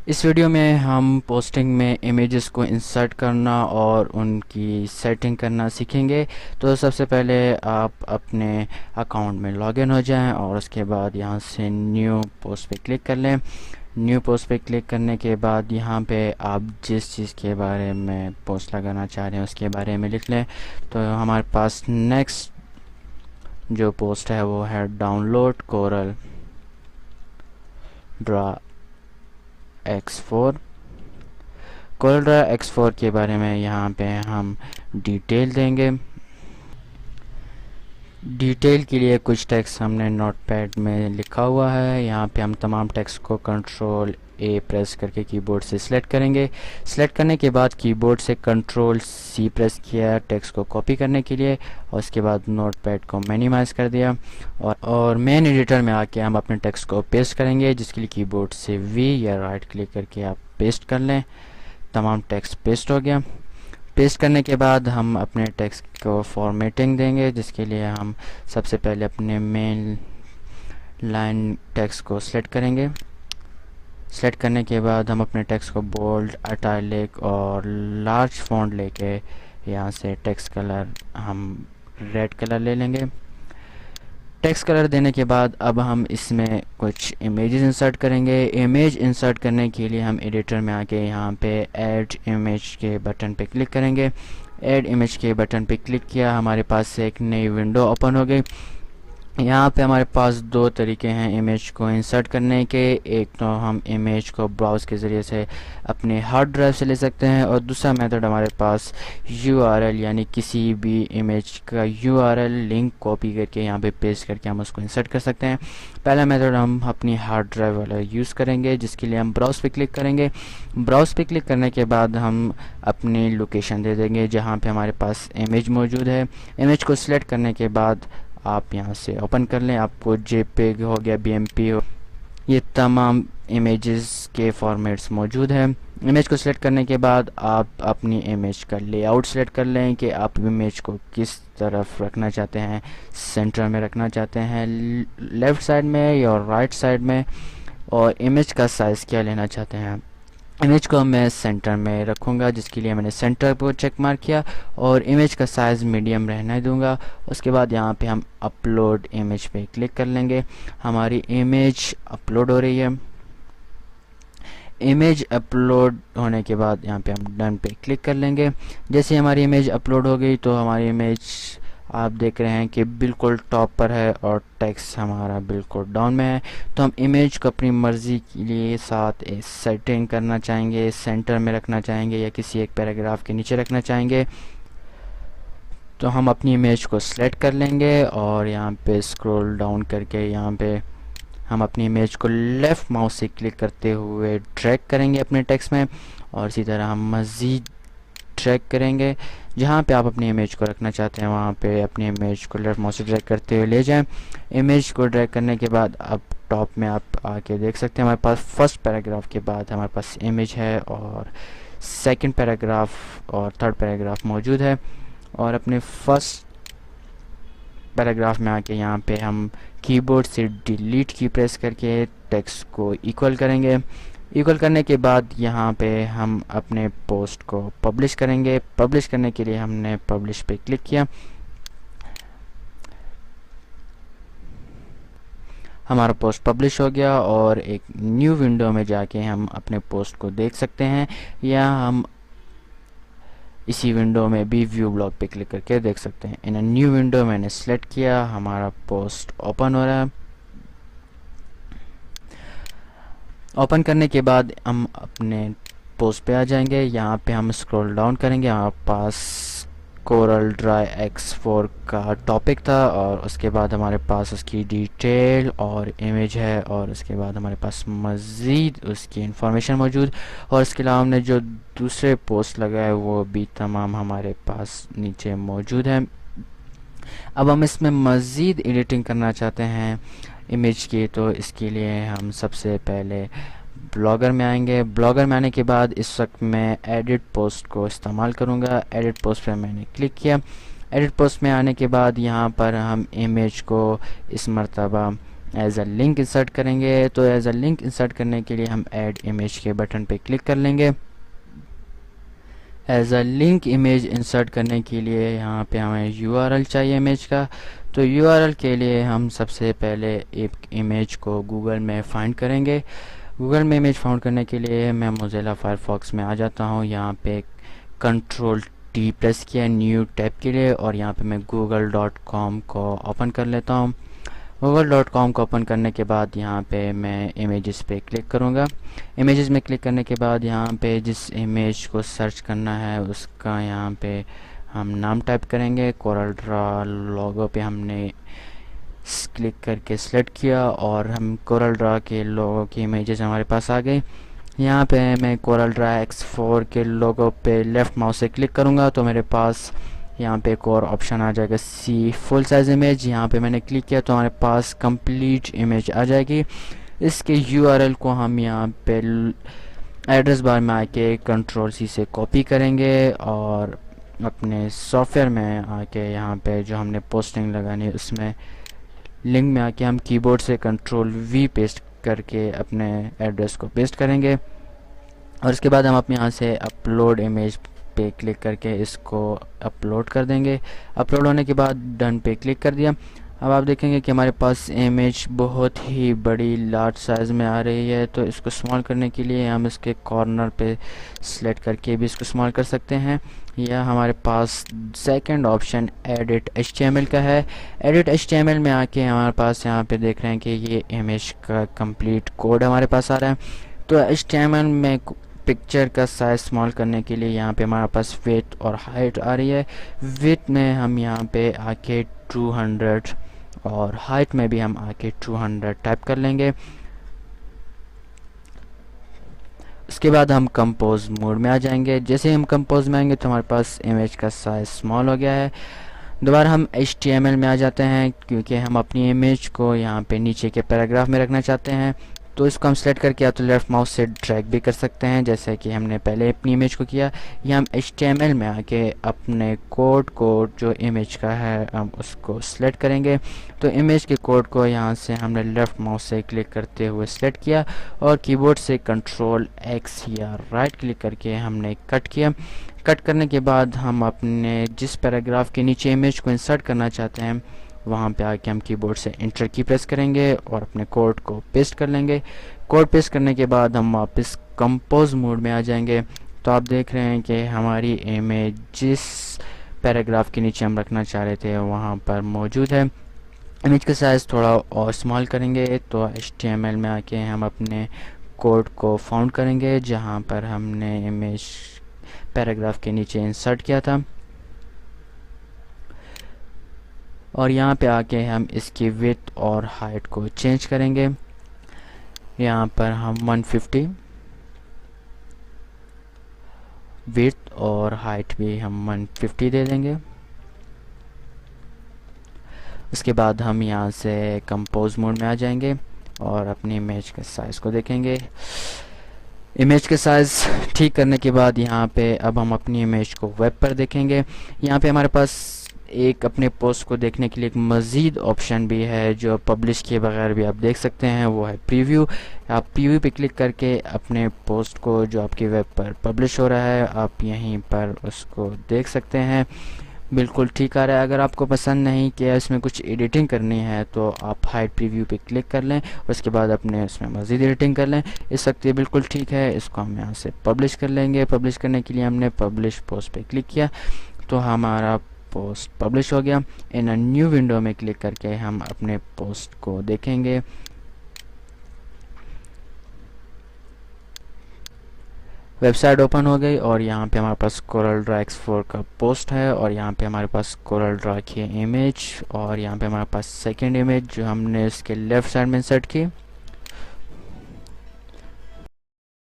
इस वीडियो में हम पोस्टिंग में इमेजेस को इंसर्ट करना और उनकी सेटिंग करना सीखेंगे। तो सबसे पहले आप अपने अकाउंट में लॉगिन हो जाएं और उसके बाद यहाँ से न्यू पोस्ट पे क्लिक कर लें। न्यू पोस्ट पे क्लिक करने के बाद यहाँ पे आप जिस चीज़ के बारे में पोस्ट लगाना चाह रहे हैं उसके बारे में लिख लें। तो हमारे पास नेक्स्ट जो पोस्ट है वो है download Corel Draw X4। Corel Draw X4 के बारे में यहाँ पे हम डिटेल देंगे। डिटेल के लिए कुछ टेक्स्ट हमने नोटपैड में लिखा हुआ है। यहाँ पे हम तमाम टेक्स्ट को कंट्रोल ए प्रेस करके कीबोर्ड से सिलेक्ट करेंगे। सिलेक्ट करने के बाद कीबोर्ड से कंट्रोल सी प्रेस किया टेक्स्ट को कॉपी करने के लिए, और उसके बाद नोटपैड को मिनिमाइज़ कर दिया और मेन एडिटर में आके हम अपने टेक्स्ट को पेस्ट करेंगे, जिसके लिए कीबोर्ड से वी या राइट क्लिक करके आप पेस्ट कर लें। तमाम टेक्स्ट पेस्ट हो गया। पेस्ट करने के बाद हम अपने टेक्स्ट को फॉर्मेटिंग देंगे, जिसके लिए हम सबसे पहले अपने मेन लाइन टेक्स्ट को सिलेक्ट करेंगे। सेलेक्ट करने के बाद हम अपने टेक्स्ट को बोल्ड, इटैलिक और लार्ज फॉन्ट लेके यहाँ से टेक्स्ट कलर हम रेड कलर ले लेंगे। टेक्स्ट कलर देने के बाद अब हम इसमें कुछ इमेजेस इंसर्ट करेंगे। इमेज इंसर्ट करने के लिए हम एडिटर में आके यहाँ पे ऐड इमेज के बटन पे क्लिक करेंगे। ऐड इमेज के बटन पे क्लिक किया, हमारे पास से एक नई विंडो ओपन हो गई। यहाँ पे हमारे पास दो तरीके हैं इमेज को इंसर्ट करने के। एक तो हम इमेज को ब्राउज़ के ज़रिए से अपने हार्ड ड्राइव से ले सकते हैं, और दूसरा मेथड हमारे पास यूआरएल यानी किसी भी इमेज का यूआरएल लिंक कॉपी करके यहाँ पे पेस्ट करके हम उसको इंसर्ट कर सकते हैं। पहला मेथड हम अपनी हार्ड ड्राइव वाला यूज़ करेंगे, जिसके लिए हम ब्राउज़ पे क्लिक करेंगे। ब्राउज़ पे क्लिक करने के बाद हम अपनी लोकेशन दे देंगे जहाँ पे हमारे पास इमेज मौजूद है। इमेज को सिलेक्ट करने के बाद आप यहाँ से ओपन कर लें। आपको जेपेग हो गया, बीएमपी हो, ये तमाम इमेजेस के फॉर्मेट्स मौजूद हैं। इमेज को सिलेक्ट करने के बाद आप अपनी इमेज का लेआउट सेलेक्ट कर लें कि आप इमेज को किस तरफ रखना चाहते हैं। सेंटर में रखना चाहते हैं, लेफ़्ट साइड में या राइट साइड में, और इमेज का साइज़ क्या लेना चाहते हैं। इमेज को मैं सेंटर में रखूँगा, जिसके लिए मैंने सेंटर पर चेक मार्क किया, और इमेज का साइज़ मीडियम रहने दूंगा। उसके बाद यहाँ पे हम अपलोड इमेज पे क्लिक कर लेंगे। हमारी इमेज अपलोड हो रही है। इमेज अपलोड होने के बाद यहाँ पे हम डन पे क्लिक कर लेंगे। जैसे हमारी इमेज अपलोड हो गई तो हमारी इमेज आप देख रहे हैं कि बिल्कुल टॉप पर है और टेक्स्ट हमारा बिल्कुल डाउन में है। तो हम इमेज को अपनी मर्ज़ी के लिए साथ सेटिंग करना चाहेंगे, सेंटर में रखना चाहेंगे या किसी एक पैराग्राफ के नीचे रखना चाहेंगे। तो हम अपनी इमेज को सिलेक्ट कर लेंगे और यहाँ पे स्क्रॉल डाउन करके यहाँ पे हम अपनी इमेज को लेफ़्ट माउस से क्लिक करते हुए ड्रैग करेंगे अपने टेक्स्ट में, और इसी तरह हम मज़ीद ड्रैग करेंगे। जहाँ पे आप अपनी इमेज को रखना चाहते हैं वहाँ पे अपनी इमेज को लेफ्ट माउस से ड्रैग करते हुए ले जाएं। इमेज को ड्रैग करने के बाद अब टॉप में आप आके देख सकते हैं हमारे पास फर्स्ट पैराग्राफ के बाद हमारे पास इमेज है, और सेकंड पैराग्राफ और थर्ड पैराग्राफ मौजूद है। और अपने फर्स्ट पैराग्राफ में आके यहाँ पे हम कीबोर्ड से डिलीट की प्रेस करके टेक्स्ट को इक्वल करेंगे। इक्वल करने के बाद यहाँ पे हम अपने पोस्ट को पब्लिश करेंगे। पब्लिश करने के लिए हमने पब्लिश पे क्लिक किया। हमारा पोस्ट पब्लिश हो गया और एक न्यू विंडो में जाके हम अपने पोस्ट को देख सकते हैं, या हम इसी विंडो में भी व्यू ब्लॉग पे क्लिक करके देख सकते हैं। इन न्यू विंडो मैंने सेलेक्ट किया, हमारा पोस्ट ओपन हो रहा है। ओपन करने के बाद हम अपने पोस्ट पे आ जाएंगे। यहाँ पे हम स्क्रॉल डाउन करेंगे, हमारे पास कोरल ड्रा X4 का टॉपिक था, और उसके बाद हमारे पास उसकी डिटेल और इमेज है, और उसके बाद हमारे पास मज़ीद उसकी इंफॉर्मेशन मौजूद, और इसके अलावा हमने जो दूसरे पोस्ट लगाए वो भी तमाम हमारे पास नीचे मौजूद है। अब हम इसमें मज़ीद एडिटिंग करना चाहते हैं इमेज की, तो इसके लिए हम सबसे पहले ब्लॉगर में आएंगे। ब्लॉगर में आने के बाद इस वक्त मैं एडिट पोस्ट को इस्तेमाल करूँगा। एडिट पोस्ट पर मैंने क्लिक किया। एडिट पोस्ट में आने के बाद यहाँ पर हम इमेज को इस मरतबा एज अ लिंक इंसर्ट करेंगे। तो एज अ लिंक इंसर्ट करने के लिए हम ऐड इमेज के बटन पे क्लिक कर लेंगे। As a link image insert करने के लिए यहाँ पे हमें यूआरएल चाहिए इमेज का। तो यूआरएल के लिए हम सबसे पहले एक इमेज को गूगल में फाइंड करेंगे। गूगल में इमेज फाइंड करने के लिए मैं मोज़िला फायरफॉक्स में आ जाता हूँ। यहाँ पे कंट्रोल टी प्रेस किया न्यू टैब के लिए और यहाँ पे मैं google.com को ओपन कर लेता हूँ। google.com को ओपन करने के बाद यहाँ पे मैं इमेजेस पे क्लिक करूँगा। इमेजेस में क्लिक करने के बाद यहाँ पे जिस इमेज को सर्च करना है उसका यहाँ पे हम नाम टाइप करेंगे। कोरल ड्रा लोगो पे हमने क्लिक करके सिलेक्ट किया और हम कोरल ड्रा के लोगो की इमेजेस हमारे पास आ गई। यहाँ पे मैं कोरल ड्रा X4 के लोगो पे लेफ़्ट माउस से क्लिक करूँगा तो मेरे पास यहाँ पे एक और ऑप्शन आ जाएगा सी फुल साइज़ इमेज। यहाँ पे मैंने क्लिक किया तो हमारे पास कंप्लीट इमेज आ जाएगी। इसके यूआरएल को हम यहाँ पे एड्रेस बार में आके कंट्रोल सी से कॉपी करेंगे और अपने सॉफ्टवेयर में आके यहाँ पे जो हमने पोस्टिंग लगानी है उसमें लिंक में आके हम कीबोर्ड से कंट्रोल वी पेस्ट करके अपने एड्रेस को पेस्ट करेंगे। और इसके बाद हम अपने यहाँ से अपलोड इमेज पे क्लिक करके इसको अपलोड कर देंगे। अपलोड होने के बाद डन पे क्लिक कर दिया। अब आप देखेंगे कि हमारे पास इमेज बहुत ही बड़ी लार्ज साइज़ में आ रही है। तो इसको स्मॉल करने के लिए हम इसके कॉर्नर पे सेलेक्ट करके भी इसको स्मॉल कर सकते हैं, या हमारे पास सेकंड ऑप्शन एडिट HTML का है। एडिट HTML में आके हमारे पास यहाँ पे देख रहे हैं कि ये इमेज का कंप्लीट कोड हमारे पास आ रहा है। तो HTML में पिक्चर का साइज स्मॉल करने के लिए यहाँ पे हमारे पास विड्थ और हाइट आ रही है। विड्थ में हम यहाँ पे आके 200 और हाइट में भी हम आके 200 टाइप कर लेंगे। उसके बाद हम कंपोज मोड में आ जाएंगे। जैसे हम कंपोज में आएंगे तो हमारे पास इमेज का साइज स्मॉल हो गया है। दोबारा हम HTML में आ जाते हैं क्योंकि हम अपनी इमेज को यहाँ पे नीचे के पैराग्राफ में रखना चाहते हैं। तो इसको हम सेलेक्ट करके या तो लेफ़्ट माउस से ड्रैग भी कर सकते हैं जैसे कि हमने पहले अपनी इमेज को किया, या हम HTML में आके अपने कोड को जो इमेज का है हम उसको सिलेक्ट करेंगे। तो इमेज के कोड को यहाँ से हमने लेफ़्ट माउस से क्लिक करते हुए सिलेक्ट किया और कीबोर्ड से कंट्रोल X या राइट क्लिक करके हमने कट किया। कट करने के बाद हम अपने जिस पैराग्राफ के नीचे इमेज को इंसर्ट करना चाहते हैं वहाँ पे आके हम कीबोर्ड से इंटर की प्रेस करेंगे और अपने कोड को पेस्ट कर लेंगे। कोड पेस्ट करने के बाद हम वापस कंपोज मोड में आ जाएंगे। तो आप देख रहे हैं कि हमारी इमेज जिस पैराग्राफ के नीचे हम रखना चाह रहे थे वहाँ पर मौजूद है। इमेज का साइज़ थोड़ा और स्मॉल करेंगे तो HTML में आके हम अपने कोड को फाउंड करेंगे जहाँ पर हमने इमेज पैराग्राफ के नीचे इंसर्ट किया था, और यहाँ पे आके हम इसकी विड्थ और हाइट को चेंज करेंगे। यहाँ पर हम 150 विड्थ और हाइट भी हम 150 दे देंगे। उसके बाद हम यहाँ से कंपोज मोड में आ जाएंगे और अपनी इमेज के साइज़ को देखेंगे। इमेज के साइज़ ठीक करने के बाद यहाँ पे अब हम अपनी इमेज को वेब पर देखेंगे। यहाँ पे हमारे पास एक अपने पोस्ट को देखने के लिए एक मज़ीद ऑप्शन भी है जो पब्लिश किए बगैर भी आप देख सकते हैं, वो है प्रीव्यू। आप प्रीव्यू पे क्लिक करके अपने पोस्ट को जो आपकी वेब पर पब्लिश हो रहा है आप यहीं पर उसको देख सकते हैं। बिल्कुल ठीक आ रहा है। अगर आपको पसंद नहीं कि इसमें कुछ एडिटिंग करनी है तो आप हाइड प्रीव्यू पे क्लिक कर लें, उसके बाद अपने उसमें मज़ीद एडिटिंग कर लें। इस वक्त ये बिल्कुल ठीक है। इसको हम यहाँ से पब्लिश कर लेंगे। पब्लिश करने के लिए हमने पब्लिश पोस्ट पे क्लिक किया तो हमारा पोस्ट पब्लिश हो गया। इन न्यू विंडो में क्लिक करके हम अपने पोस्ट को देखेंगे। वेबसाइट ओपन हो गई और यहाँ पे हमारे पास कोरल ड्रा X4 का पोस्ट है और यहाँ पे हमारे पास कोरल ड्रा की इमेज और यहाँ पे हमारे पास सेकंड इमेज जो हमने इसके लेफ़्ट साइड में इंसर्ट की।